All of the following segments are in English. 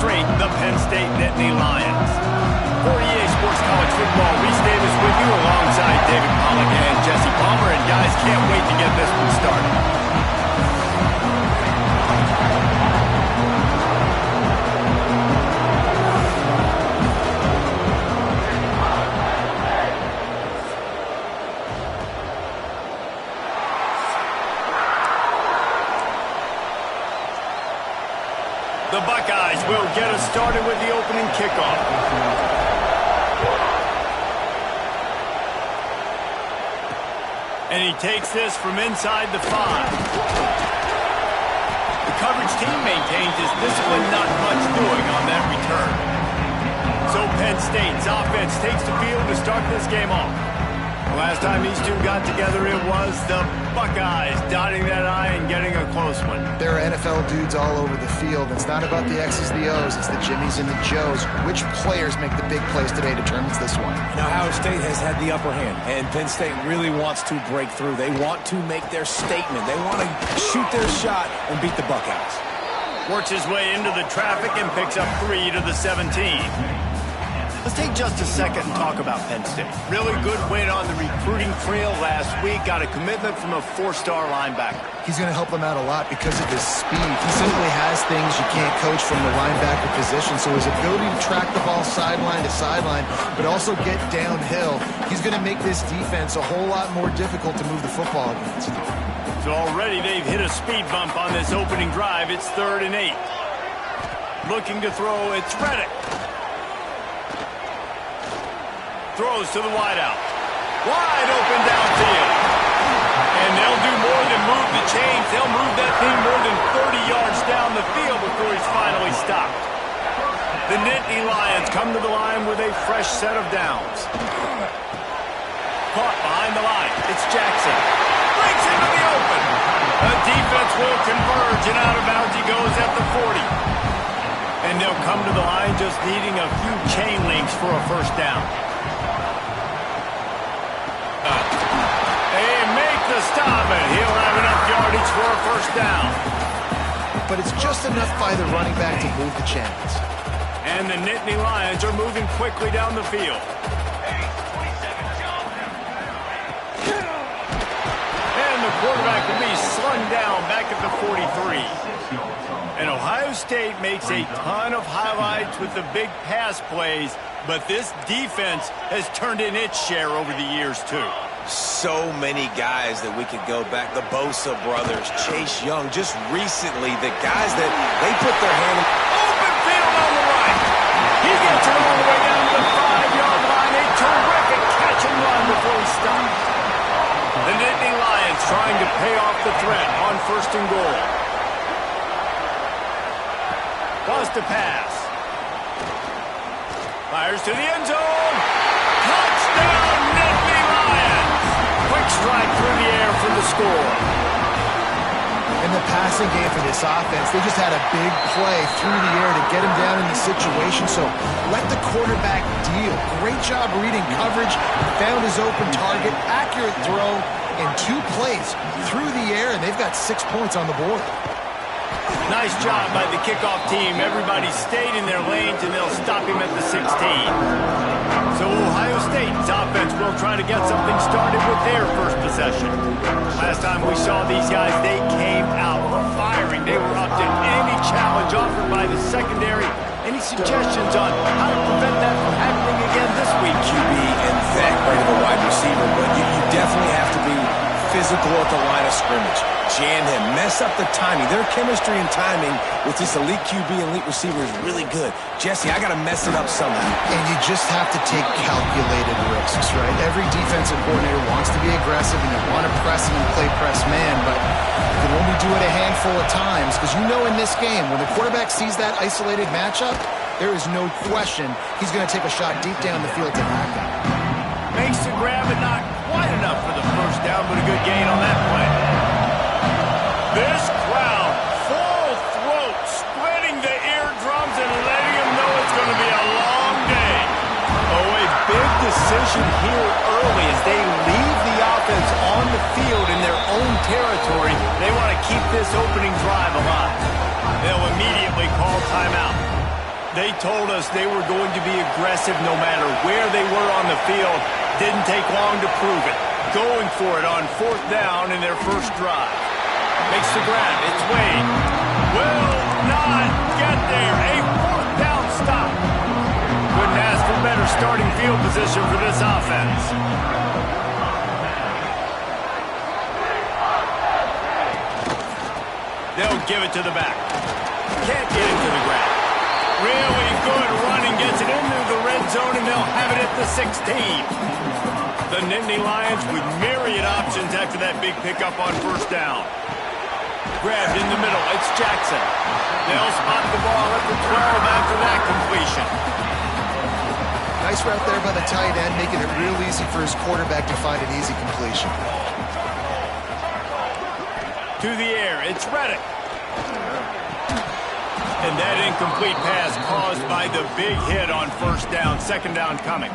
straight, the Penn State Nittany Lions. For EA Sports College Football, Reese Davis with you alongside David Pollack and Jesse Palmer. And guys, can't wait to get this one started. The Buckeyes will get us started with the opening kickoff. And he takes this from inside the 5. The coverage team maintains his discipline, not much doing on that return. So Penn State's offense takes the field to start this game off. The last time these two got together, it was the Buckeyes dotting that I and getting a close one. There are NFL dudes all over the field. It's not about the X's and the O's. It's the Jimmies and the Joes. Which players make the big plays today determines this one. Now, Ohio State has had the upper hand, and Penn State really wants to break through. They want to make their statement. They want to shoot their shot and beat the Buckeyes. Works his way into the traffic and picks up 3 to the 17. Let's take just a second and talk about Penn State. Really good win on the recruiting trail last week. Got a commitment from a 4-star linebacker. He's going to help them out a lot because of his speed. He simply has things you can't coach from the linebacker position. So his ability to track the ball sideline to sideline, but also get downhill, he's going to make this defense a whole lot more difficult to move the football against. So already they've hit a speed bump on this opening drive. It's 3rd and 8. Looking to throw, it's Reddick. Throws to the wideout. Wide open downfield. And they'll do more than move the chains. They'll move that thing more than 30 yards down the field before he's finally stopped. The Nittany Lions come to the line with a fresh set of downs. Caught behind the line. It's Jackson. Breaks into the open. The defense will converge, and out of bounds he goes at the 40. And they'll come to the line just needing a few chain links for a first down. They make the stop, and he'll have enough yardage for a first down. But it's just enough by the running back to move the chains. And the Nittany Lions are moving quickly down the field. And the quarterback will be slung down back at the 43. And Ohio State makes a ton of highlights with the big pass plays, but this defense has turned in its share over the years, too. So many guys that we could go back. The Bosa brothers, Chase Young. Just recently, the guys that they put their hand in. Open field on the right. He gets it all the way down to the 5-yard line. A terrific catch and run before he stops. The Nittany Lions trying to pay off the threat on 1st and goal. Bust a pass. Fires to the end zone. Touchdown, Nittany Lions. Quick strike through the air for the score. In the passing game for this offense, they just had a big play through the air to get him down in the situation. So let the quarterback deal. Great job reading coverage. Found his open target. Accurate throw in 2 plays through the air, and they've got 6 points on the board. Nice job by the kickoff team. Everybody stayed in their lanes, and they'll stop him at the 16. So Ohio State's offense will try to get something started with their first possession. Last time we saw these guys, they came out firing. They were up to any challenge offered by the secondary. Any suggestions on how to prevent that from happening again this week? QB and that great of a wide receiver, but you definitely have to be physical at the line of scrimmage. Jam him, mess up the timing. Their chemistry and timing with this elite QB and elite receiver is really good. Jesse, I got to mess it up somehow. And you just have to take calculated risks, right? Every defensive coordinator wants to be aggressive, and you want to press him and play press man, but you can only do it a handful of times, because you know in this game, when the quarterback sees that isolated matchup, there is no question he's going to take a shot deep down the field to knock him. Makes the grab, but not quite enough for the first down, but a good gain on that play. This crowd, full throat, splitting the eardrums and letting them know it's going to be a long day. Oh, a big decision here early as they leave the offense on the field in their own territory. They want to keep this opening drive alive. They'll immediately call timeout. They told us they were going to be aggressive no matter where they were on the field. Didn't take long to prove it. Going for it on 4th down in their first drive. Makes the grab. It's Wade. Will not get there. A 4th down stop. Couldn't ask for better starting field position for this offense. They'll give it to the back. Can't get into the ground. Really good running. Gets it into the red zone, and they'll have it at the 16. The Nittany Lions with myriad options after that big pickup on 1st down. Grabbed in the middle. It's Jackson. They'll spot the ball at the 12 after that completion. Nice route there by the tight end, making it real easy for his quarterback to find an easy completion. To the air. It's Reddick. And that incomplete pass caused by the big hit on 1st down. 2nd down coming.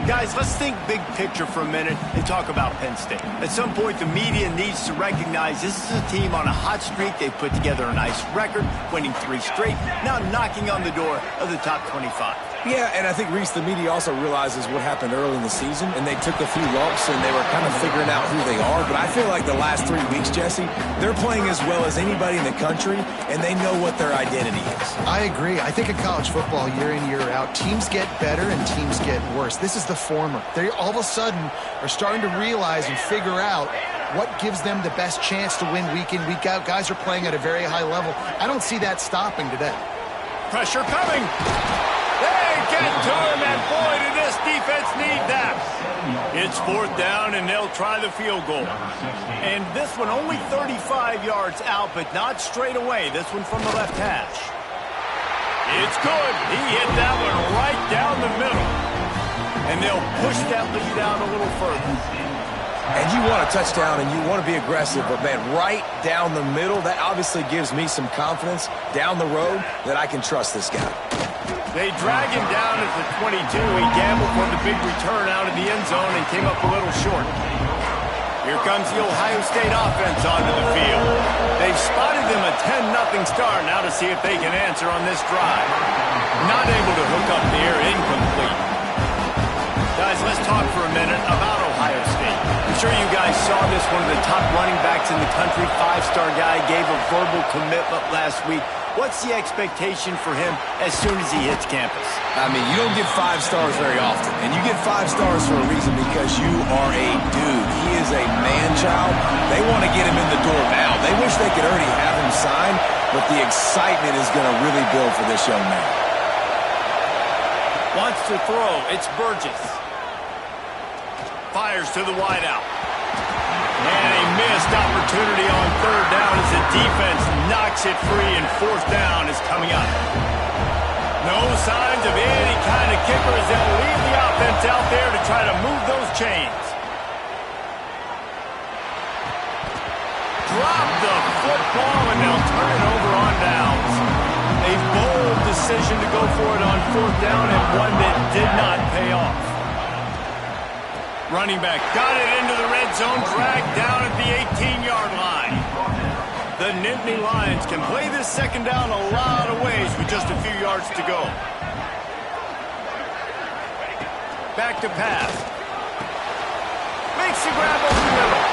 Guys, let's think big picture for a minute and talk about Penn State. At some point, the media needs to recognize this is a team on a hot streak. They've put together a nice record, winning 3 straight, now knocking on the door of the top 25. Yeah, and I think, Reese, the media also realizes what happened early in the season, and they took a few lumps, and they were kind of figuring out who they are. But I feel like the last 3 weeks, Jesse, they're playing as well as anybody in the country, and they know what their identity is. I agree. I think in college football, year in, year out, teams get better and teams get worse. This is the former. They all of a sudden are starting to realize and figure out what gives them the best chance to win week in, week out. Guys are playing at a very high level. I don't see that stopping today. Pressure coming. They get to him, and boy, did this defense need that. It's 4th down, and they'll try the field goal. And this one only 35 yards out, but not straight away. This one from the left hash. It's good. He hit that one right down the middle. And they'll push that lead out a little further. And you want a touchdown and you want to be aggressive, but, man, right down the middle, that obviously gives me some confidence down the road that I can trust this guy. They drag him down at the 22. He gambled for the big return out of the end zone and came up a little short. Here comes the Ohio State offense onto the field. They've spotted them a 10-0 start now to see if they can answer on this drive. Not able to hook up there, incomplete. Guys, let's talk for a minute about Ohio State. I'm sure you guys saw this. One of the top running backs in the country, 5-star guy, gave a verbal commitment last week. What's the expectation for him as soon as he hits campus? I mean, you don't get 5 stars very often. And you get 5 stars for a reason, because you are a dude. He is a man-child. They want to get him in the door now. They wish they could already have him signed, but the excitement is going to really build for this young man. Wants to throw. It's Burgess. Fires to the wideout. And a missed opportunity on 3rd down as the defense knocks it free, and 4th down is coming up. No signs of any kind of kicker as they'll leave the offense out there to try to move those chains. Drop the football, and they'll turn it over on downs. A bold decision to go for it on 4th down, and one that did not pay off. Running back got it into the red zone, dragged down at the 18-yard line. The Nittany Lions can play this 2nd down a lot of ways with just a few yards to go. Back to pass. Makes the grab over the middle.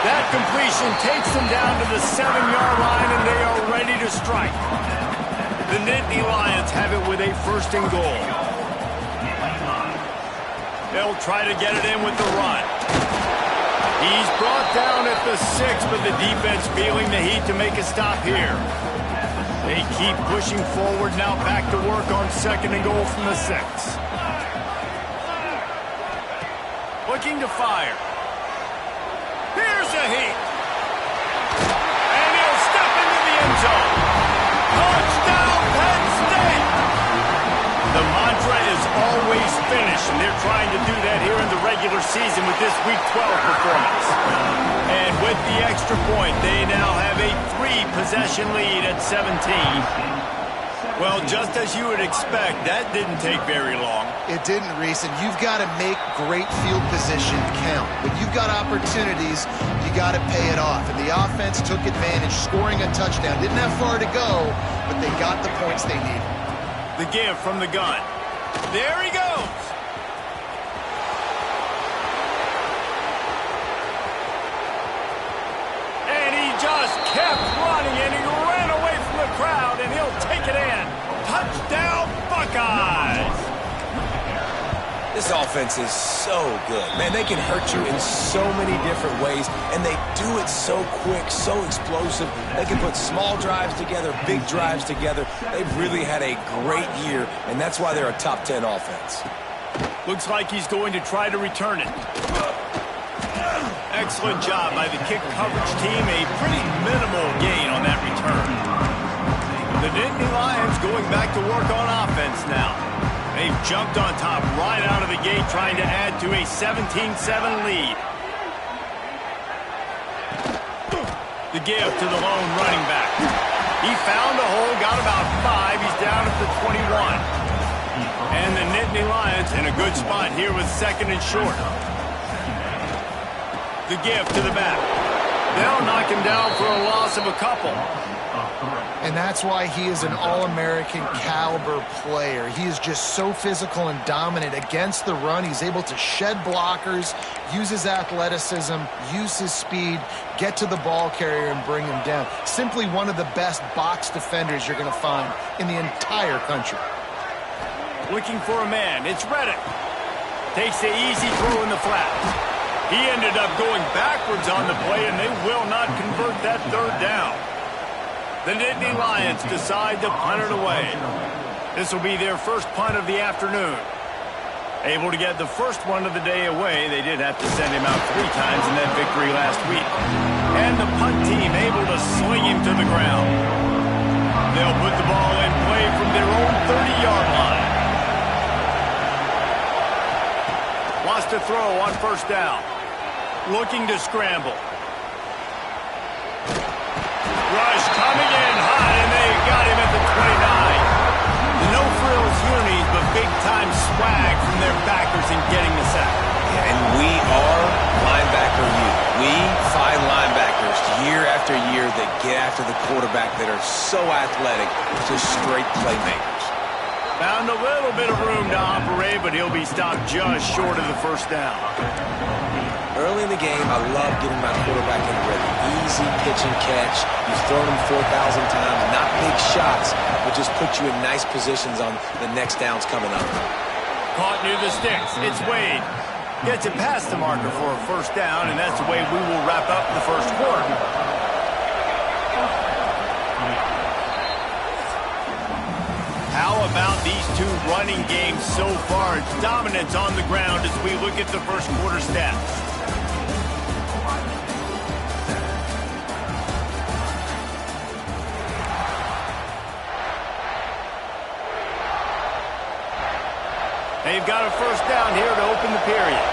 That completion takes them down to the 7-yard line, and they are ready to strike. The Nittany Lions have it with a 1st and goal. They'll try to get it in with the run. He's brought down at the 6, but the defense feeling the heat to make a stop here. They keep pushing forward, now back to work on 2nd and goal from the 6. Looking to fire. Here's a heat. And he'll step into the end zone. Touchdown, Penn State! The mantra is always finish, and they're trying to do that here in the regular season with this Week 12 performance. And with the extra point, they now have a 3-possession lead at 17. Well, just as you would expect, that didn't take very long. It didn't, Reese, and you've got to make great field position count. When you've got opportunities, you got to pay it off. And the offense took advantage, scoring a touchdown. Didn't have far to go, but they got the points they needed. The give from the gun. There he goes. And he just kept running, and he ran away from the crowd, and he'll take it in. Touchdown, Buckeyes! This offense is so good. Man, they can hurt you in so many different ways, and they do it so quick, so explosive. They can put small drives together, big drives together. They've really had a great year, and that's why they're a top 10 offense. Looks like he's going to try to return it. Excellent job by the kick coverage team. A pretty minimal gain on that return. The Nittany Lions going back to work on offense now. They've jumped on top right out of the gate, trying to add to a 17-7 lead. The give to the lone running back. He found a hole, got about 5. He's down at the 21. And the Nittany Lions in a good spot here with 2nd and short. The give to the back. They'll knock him down for a loss of a couple. And that's why he is an All-American caliber player. He is just so physical and dominant against the run. He's able to shed blockers, use his athleticism, use his speed, get to the ball carrier and bring him down. Simply one of the best box defenders you're going to find in the entire country. Looking for a man. It's Reddick. Takes the easy throw in the flat. He ended up going backwards on the play, and they will not convert that 3rd down. The Nittany Lions decide to punt it away. This will be their first punt of the afternoon. Able to get the first one of the day away. They did have to send him out 3 times in that victory last week. And the punt team able to sling him to the ground. They'll put the ball in play from their own 30-yard line. Wants to throw on 1st down. Looking to scramble. Rush coming in hot, and they got him at the 29. The no-frills unis, but big-time swag from their backers in getting the sack. Yeah, and we are linebacker youth. We find linebackers year after year that get after the quarterback that are so athletic, just straight playmakers. Found a little bit of room to operate, but he'll be stopped just short of the 1st down. Early in the game, I love getting my quarterback in rhythm. Easy pitch and catch. You've thrown him 4,000 times. Not big shots, but just put you in nice positions on the next downs coming up. Caught near the sticks. It's Wade. Gets it past the marker for a 1st down, and that's the way we will wrap up the 1st quarter. How about these 2 running games so far? It's dominance on the ground as we look at the 1st quarter stats. They've got a 1st down here to open the period.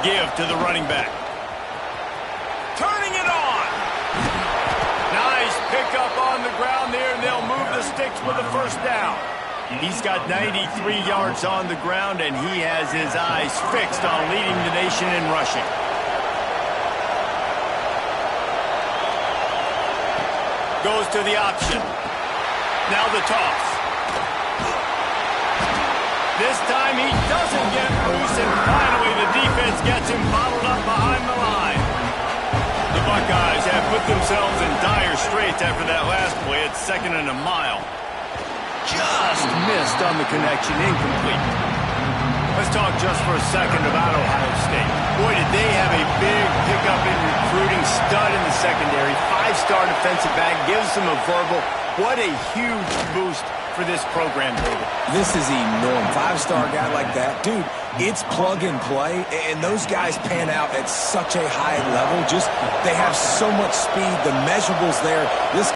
Give to the running back. Turning it on. Nice pickup on the ground there, and they'll move the sticks with a 1st down. He's got 93 yards on the ground, and he has his eyes fixed on leading the nation in rushing. Goes to the option. Now the toss. This time he doesn't get loose, and finally the defense gets him bottled up behind the line. The Buckeyes have put themselves in dire straits after that last play at 2nd and a mile. Just missed on the connection, incomplete. Let's talk just for a second about Ohio State. Boy, did they have a big pickup in recruiting. Stud in the secondary. 5-star defensive back. Gives them a verbal. What a huge boost for this program, David. This is enormous. 5-star guy like that. Dude, it's plug and play, and those guys pan out at such a high level. Just, they have so much speed. The measurables there. This